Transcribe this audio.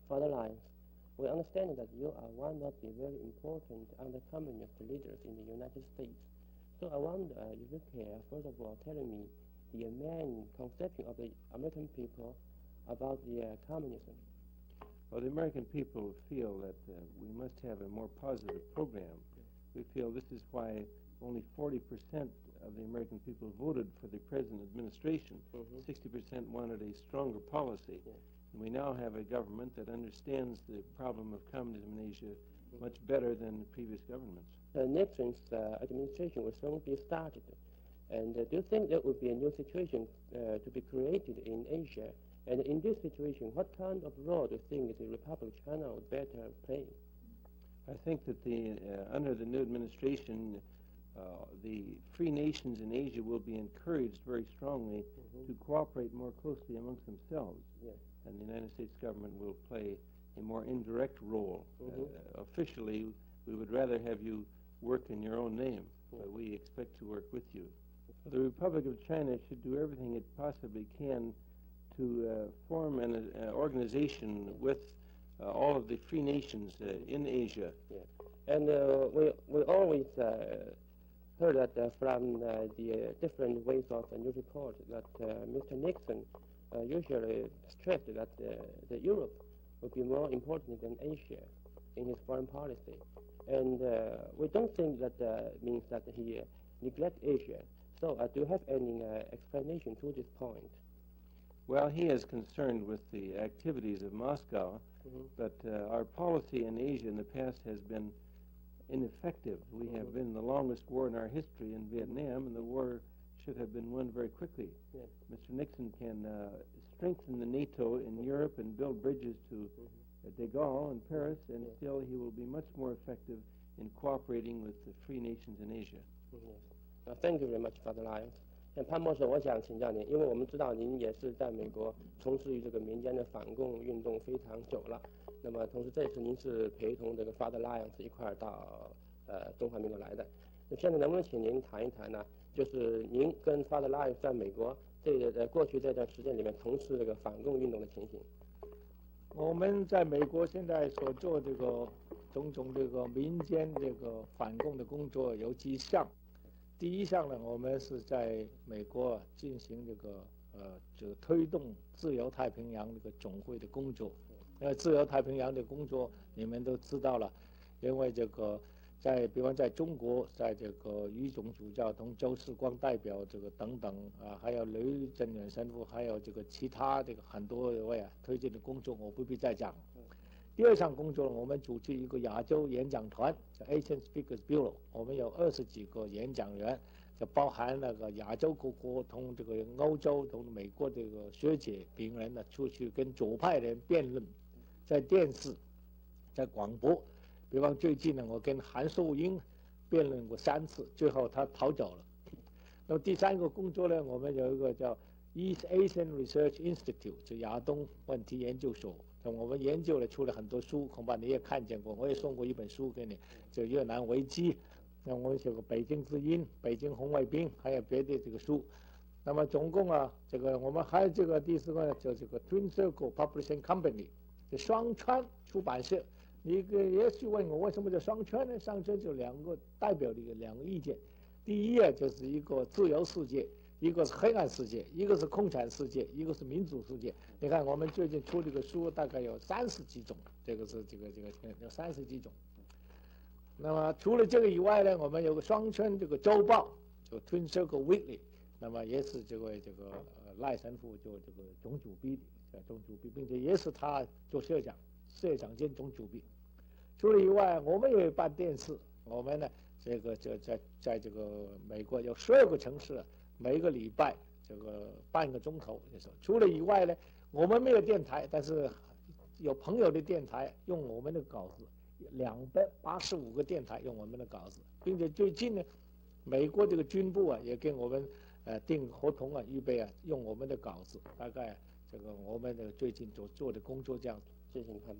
Father Lyons, we understand that you are one of the very important anti-communist leaders in the United States. So I wonder if you care, first of all, telling me the main conception of the American people about the communism. Well, the American people feel that we must have a more positive program. We feel this is why only 40% of the American people voted for the present administration. 60% wanted a stronger policy. And we now have a government that understands the problem of communism in Asia much better than the previous governments. Nixon's administration will soon be started. And do you think there will be a new situation to be created in Asia? And in this situation, what kind of role do you think the Republic of China would better play? I think that under the new administration, the free nations in Asia will be encouraged very strongly to cooperate more closely amongst themselves. And the United States government will play a more indirect role. Officially, we would rather have you work in your own name, but we expect to work with you. The Republic of China should do everything it possibly can to form an organization with all of the free nations in Asia. And we always heard that from the different ways of news report that Mr. Nixon usually stressed that Europe would be more important than Asia in his foreign policy. And we don't think that means that he neglects Asia. So do you have any explanation to this point? Well, he is concerned with the activities of Moscow, but our policy in Asia in the past has been ineffective. We have been in the longest war in our history in Vietnam, and the war should have been won very quickly. Mr. Nixon can strengthen the NATO in Europe and build bridges to de Gaulle in Paris, and still he will be much more effective in cooperating with the free nations in Asia. Thank you very much, Father Lyons. 潘博士，我想请教您，因为我们知道您也是在美国从事于这个民间的反共运动非常久了。那么，同时这次您是陪同这个 Father Lyons 一块儿到中华民国来的。那现在能不能请您谈一谈呢？就是您跟 Father Lyons 在美国过去这段时间里面从事这个反共运动的情形。我们在美国现在所做这个种种这个民间这个反共的工作有几项。第一项呢，我们是在美国进行这个推动自由太平洋这个总会的工作。自由太平洋的工作你们都知道了，因为这个比方在中国，在这个余种主教同周世光代表这个等等还有雷震远神父，还有这个其他这个很多位推进的工作，我不必再讲。第二项工作，我们组织一个亚洲演讲团，叫 Asian Speakers Bureau， 我们有20几个演讲员，就包含那个亚洲各国同这个欧洲同美国这个学者名人呢，出去跟左派人辩论，在电视，在广播。比方最近呢，我跟韩寿英辩论过3次，最后他逃走了。那么第三个工作呢，我们有一个叫 East Asian Research Institute， 就亚东问题研究所。我们研究了出了很多书，恐怕你也看见过，我也送过一本书给你，就越南危机。那我们写过北京之音、北京红卫兵，还有别的这个书。那么总共这个我们还有这个第4个就这个 Twin Circle Publishing Company， 就双川出版社。你也许问我为什么叫双圈呢？双圈就2个代表的2个意见。第一就是一个自由世界，一个是黑暗世界，一个是共产世界，一个是民主世界。你看我们最近出这个书大概有30几种，这个有30几种。那么除了这个以外呢，我们有个双圈这个周报，就 Twin Circle Weekly， 那么也是这个赖神父做这个总主笔的，并且也是他做社长兼总主笔。除了以外，我们也办电视，我们呢在这个美国有12个城市，每个礼拜这个半个钟头。除了以外呢，我们没有电台，但是有朋友的电台用我们的稿子，285个电台用我们的稿子，并且最近呢，美国这个军部也跟我们订合同预备用我们的稿子，大概这个我们最近所做的工作这样子。谢谢你看。